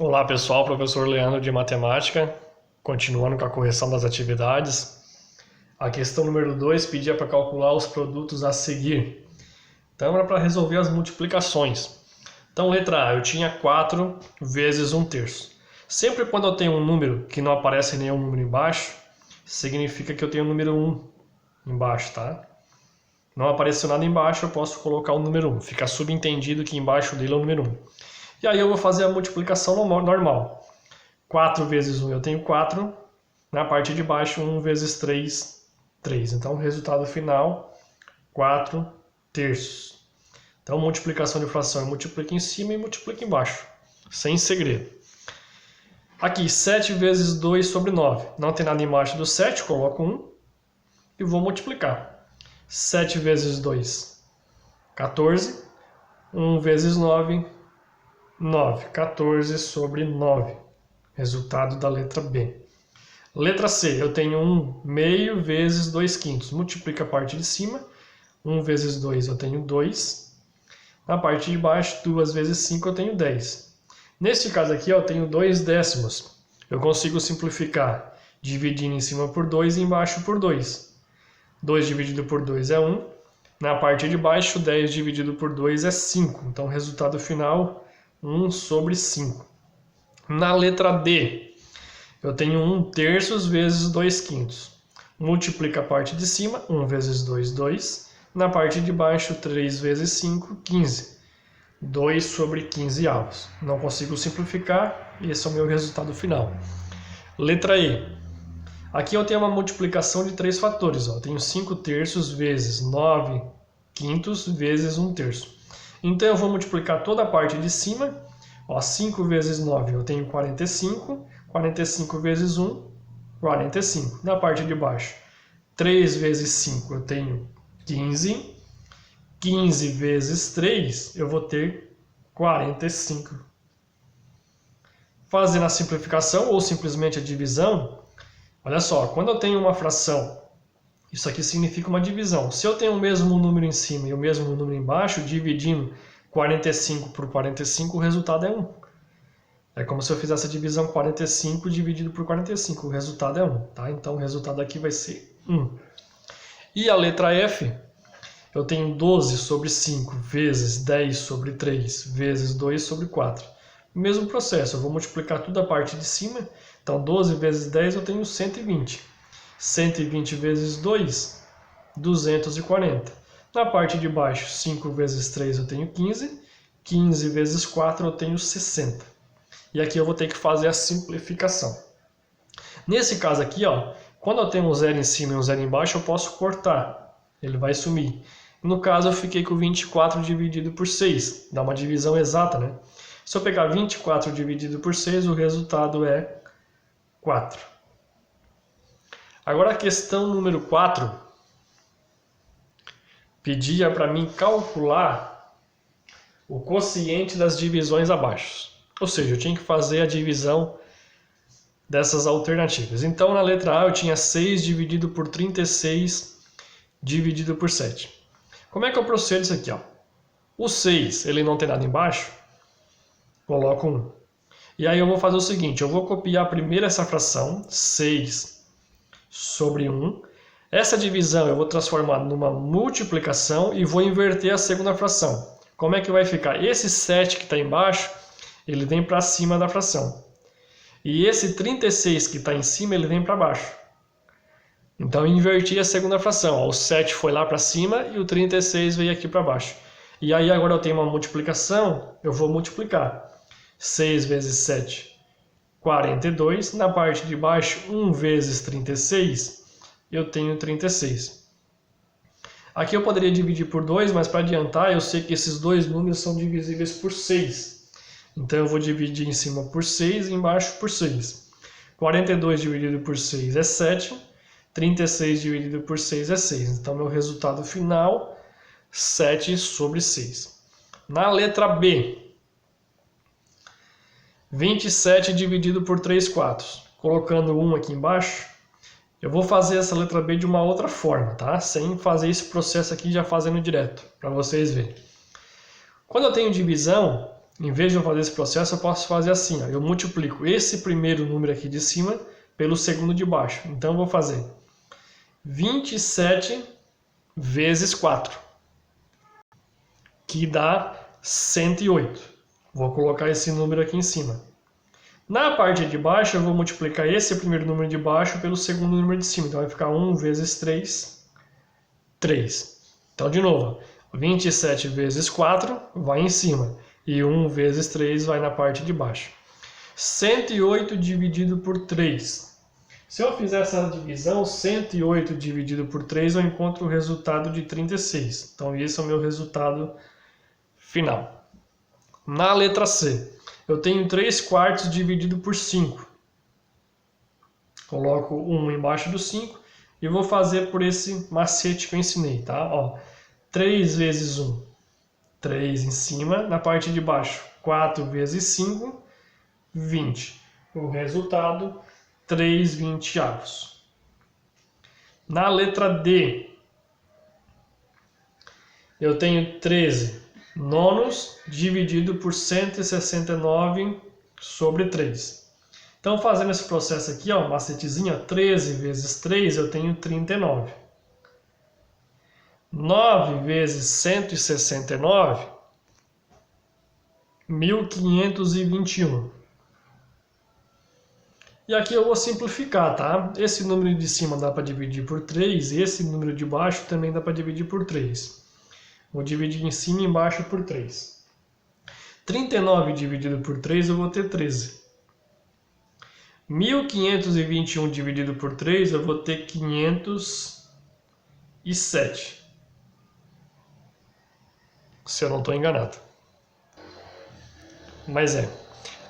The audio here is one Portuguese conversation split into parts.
Olá pessoal, professor Leandro de Matemática, continuando com a correção das atividades. A questão número 2 pedia para calcular os produtos a seguir. Então era para resolver as multiplicações. Então letra A, eu tinha 4 vezes 1/3. Sempre quando eu tenho um número que não aparece nenhum número embaixo, significa que eu tenho o número 1 embaixo, tá? Não apareceu nada embaixo, eu posso colocar o número 1. Fica subentendido que embaixo dele é o número 1. E aí eu vou fazer a multiplicação normal. 4 vezes 1 eu tenho 4. Na parte de baixo, 1 vezes 3, 3. Então, o resultado final, 4/3. Então, multiplicação de fração, eu multiplico em cima e multiplico embaixo. Sem segredo. Aqui, 7 vezes 2 sobre 9. Não tem nada embaixo do 7, coloco 1 e vou multiplicar. 7 vezes 2, 14. 1 vezes 9, 9. 14 sobre 9. Resultado da letra B. Letra C, eu tenho 1 meio vezes 2 quintos. Multiplica a parte de cima. 1 vezes 2 eu tenho 2. Na parte de baixo, 2 vezes 5 eu tenho 10. Neste caso aqui, eu tenho 2 décimos. Eu consigo simplificar dividindo em cima por 2 e embaixo por 2. 2 dividido por 2 é 1. Na parte de baixo, 10 dividido por 2 é 5. Então, o resultado final, 1 sobre 5. Na letra D, eu tenho 1/3 vezes 2 quintos. Multiplica a parte de cima, 1 vezes 2, 2. Na parte de baixo, 3 vezes 5, 15. 2 sobre 15 avos. Não consigo simplificar, e esse é o meu resultado final. Letra E. Aqui eu tenho uma multiplicação de 3 fatores. Eu tenho 5/3 vezes 9 quintos vezes 1/3. Então eu vou multiplicar toda a parte de cima. 5 vezes 9 eu tenho 45. 45 vezes 1, 45. Na parte de baixo, 3 vezes 5 eu tenho 15. 15 vezes 3 eu vou ter 45. Fazendo a simplificação ou simplesmente a divisão, olha só, quando eu tenho uma fração, isso aqui significa uma divisão. Se eu tenho o mesmo número em cima e o mesmo número embaixo, dividindo 45 por 45, o resultado é 1. É como se eu fizesse a divisão 45 dividido por 45. O resultado é 1, tá? Então, o resultado aqui vai ser 1. E a letra F, eu tenho 12 sobre 5 vezes 10 sobre 3 vezes 2 sobre 4. Mesmo processo, eu vou multiplicar toda a parte de cima. Então, 12 vezes 10 eu tenho 120. 120 vezes 2, 240. Na parte de baixo, 5 vezes 3 eu tenho 15. 15 vezes 4 eu tenho 60. E aqui eu vou ter que fazer a simplificação. Nesse caso aqui, quando eu tenho um zero em cima e um zero embaixo, eu posso cortar. Ele vai sumir. No caso, eu fiquei com 24 dividido por 6. Dá uma divisão exata, né? Se eu pegar 24 dividido por 6, o resultado é 4. Agora a questão número 4 pedia para mim calcular o quociente das divisões abaixo. Ou seja, eu tinha que fazer a divisão dessas alternativas. Então, na letra A, eu tinha 6 dividido por 36 dividido por 7. Como é que eu procedo isso aqui? O 6, ele não tem nada embaixo, coloco 1. E aí eu vou fazer o seguinte, eu vou copiar primeiro essa fração, 6 sobre 1. Essa divisão eu vou transformar numa multiplicação e vou inverter a segunda fração. Como é que vai ficar? Esse 7 que está embaixo, ele vem para cima da fração. E esse 36 que está em cima, ele vem para baixo. Então, eu inverti a segunda fração. O 7 foi lá para cima e o 36 veio aqui para baixo. E aí, agora eu tenho uma multiplicação, eu vou multiplicar. 6 vezes 7, 42. Na parte de baixo, 1 vezes 36, eu tenho 36. Aqui eu poderia dividir por 2, mas para adiantar, eu sei que esses dois números são divisíveis por 6. Então, eu vou dividir em cima por 6 e embaixo por 6. 42 dividido por 6 é 7. 36 dividido por 6 é 6. Então, meu resultado final, 7 sobre 6. Na letra B, 27 dividido por 3 quartos. Colocando 1 aqui embaixo, eu vou fazer essa letra B de uma outra forma, tá? Sem fazer esse processo aqui já fazendo direto, para vocês verem. Quando eu tenho divisão, Em vez de eu fazer esse processo, eu posso fazer assim. Ó. Eu multiplico esse primeiro número aqui de cima pelo segundo de baixo. Então, eu vou fazer 27 vezes 4, que dá 108. Vou colocar esse número aqui em cima. Na parte de baixo, eu vou multiplicar esse primeiro número de baixo pelo segundo número de cima. Então, vai ficar 1 vezes 3, 3. Então, de novo, 27 vezes 4 vai em cima. E 1 vezes 3 vai na parte de baixo. 108 dividido por 3. Se eu fizer essa divisão, 108 dividido por 3, eu encontro o resultado de 36. Então, esse é o meu resultado final. Na letra C, eu tenho 3 quartos dividido por 5. Coloco 1 embaixo do 5 e vou fazer por esse macete que eu ensinei, tá? Ó, 3 vezes 1, 3 em cima. Na parte de baixo, 4 vezes 5, 20. O resultado, 3 vinteavos. Na letra D, eu tenho 13 nonos dividido por 169 sobre 3. Então, fazendo esse processo aqui, ó, macetezinho, ó, 13 vezes 3, eu tenho 39. 9 vezes 169, 1521. E aqui eu vou simplificar, tá? Esse número de cima dá para dividir por 3, esse número de baixo também dá para dividir por 3. Vou dividir em cima e embaixo por 3. 39 dividido por 3, eu vou ter 13. 1521 dividido por 3, eu vou ter 507. Se eu não estou enganado. Mas é.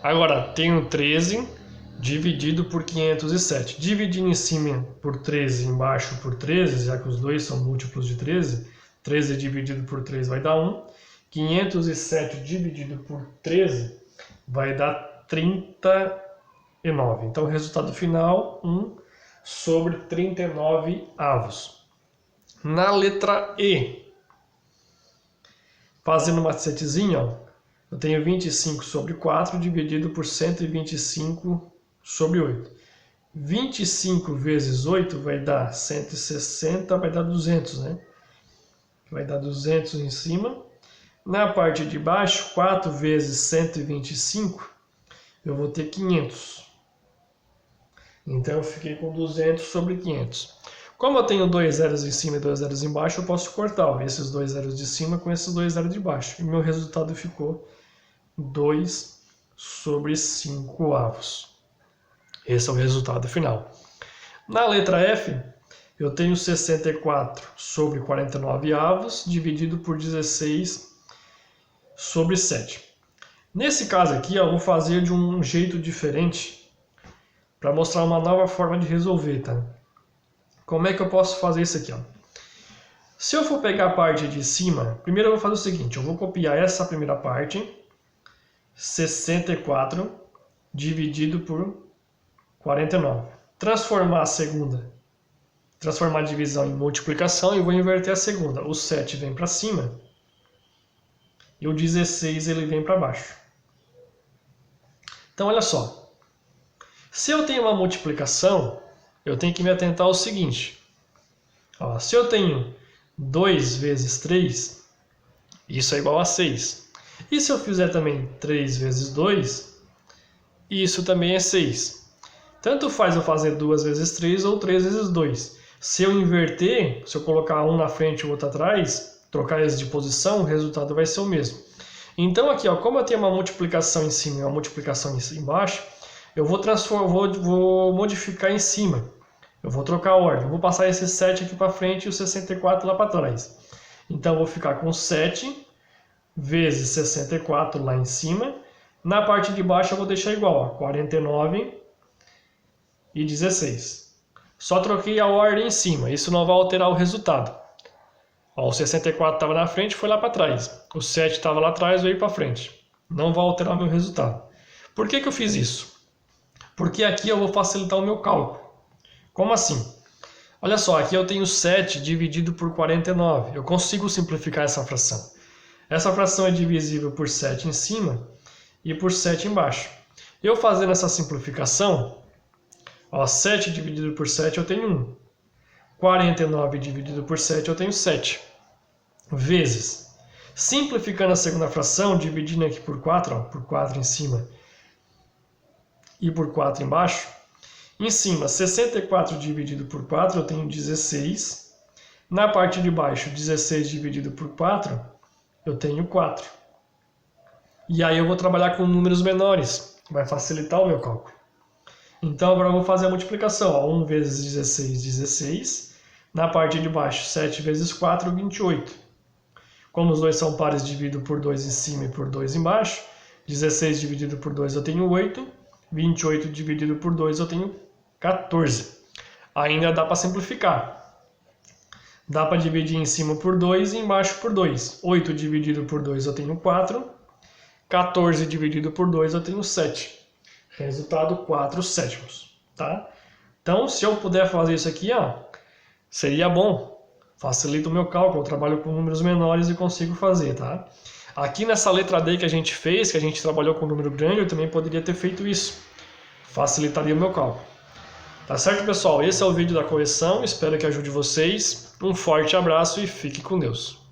Agora, tenho 13 dividido por 507. Dividindo em cima por 13 e embaixo por 13, já que os dois são múltiplos de 13, 13 dividido por 3 vai dar 1. 507 dividido por 13 vai dar 39. Então, o resultado final, 1 sobre 39 avos. Na letra E, fazendo uma macetezinho, ó, eu tenho 25 sobre 4 dividido por 125 sobre 8. 25 vezes 8 vai dar 160, vai dar 200, né? Vai dar 200 em cima. Na parte de baixo, 4 vezes 125, eu vou ter 500. Então, eu fiquei com 200 sobre 500. Como eu tenho 2 zeros em cima e 2 zeros embaixo, eu posso cortar ó, esses 2 zeros de cima com esses 2 zeros de baixo. E meu resultado ficou 2 sobre 5 avos. Esse é o resultado final. Na letra F, eu tenho 64 sobre 49 avos, dividido por 16 sobre 7. Nesse caso aqui, eu vou fazer de um jeito diferente para mostrar uma nova forma de resolver, tá? Como é que eu posso fazer isso aqui? Ó? Se eu for pegar a parte de cima, primeiro eu vou fazer o seguinte, eu vou copiar essa primeira parte, 64 dividido por 49. Transformar a segunda, transformar a divisão em multiplicação e vou inverter a segunda. O 7 vem para cima e o 16 ele vem para baixo. Então, olha só. Se eu tenho uma multiplicação, eu tenho que me atentar ao seguinte. Ó, se eu tenho 2 vezes 3, isso é igual a 6. E se eu fizer também 3 vezes 2, isso também é 6. Tanto faz eu fazer 2 vezes 3 ou 3 vezes 2. Se eu inverter, se eu colocar um na frente e o outro atrás, trocar eles de posição, o resultado vai ser o mesmo. Então aqui, ó, como eu tenho uma multiplicação em cima e uma multiplicação embaixo, eu vou modificar em cima. Eu vou trocar a ordem. Eu vou passar esse 7 aqui para frente e o 64 lá para trás. Então eu vou ficar com 7 vezes 64 lá em cima. Na parte de baixo eu vou deixar igual, ó, 49 e 16. Só troquei a ordem em cima. Isso não vai alterar o resultado. Ó, o 64 estava na frente, foi lá para trás. O 7 estava lá atrás, veio para frente. Não vai alterar o meu resultado. Por que eu fiz isso? Porque aqui eu vou facilitar o meu cálculo. Como assim? Olha só, aqui eu tenho 7 dividido por 49. Eu consigo simplificar essa fração. Essa fração é divisível por 7 em cima. e por 7 embaixo. Eu fazendo essa simplificação, ó, 7 dividido por 7 eu tenho 1. 49 dividido por 7 eu tenho 7. Vezes. Simplificando a segunda fração, dividindo aqui por 4, ó, por 4 em cima e por 4 embaixo. Em cima, 64 dividido por 4 eu tenho 16. Na parte de baixo, 16 dividido por 4 eu tenho 4. E aí eu vou trabalhar com números menores, vai facilitar o meu cálculo. Então agora eu vou fazer a multiplicação. Ó, 1 vezes 16, 16. Na parte de baixo, 7 vezes 4, 28. Como os dois são pares, divido por 2 em cima e por 2 embaixo. 16 dividido por 2 eu tenho 8. 28 dividido por 2 eu tenho 14. Ainda dá para simplificar. Dá para dividir em cima por 2 e embaixo por 2. 8 dividido por 2 eu tenho 4. 14 dividido por 2 eu tenho 7. Resultado 4 sétimos. Tá? Então, se eu puder fazer isso aqui, ó, seria bom. Facilita o meu cálculo, eu trabalho com números menores e consigo fazer, tá? Aqui nessa letra D que a gente fez, que a gente trabalhou com número grande, eu também poderia ter feito isso. Facilitaria o meu cálculo. Tá certo, pessoal? Esse é o vídeo da correção, espero que ajude vocês. Um forte abraço e fique com Deus.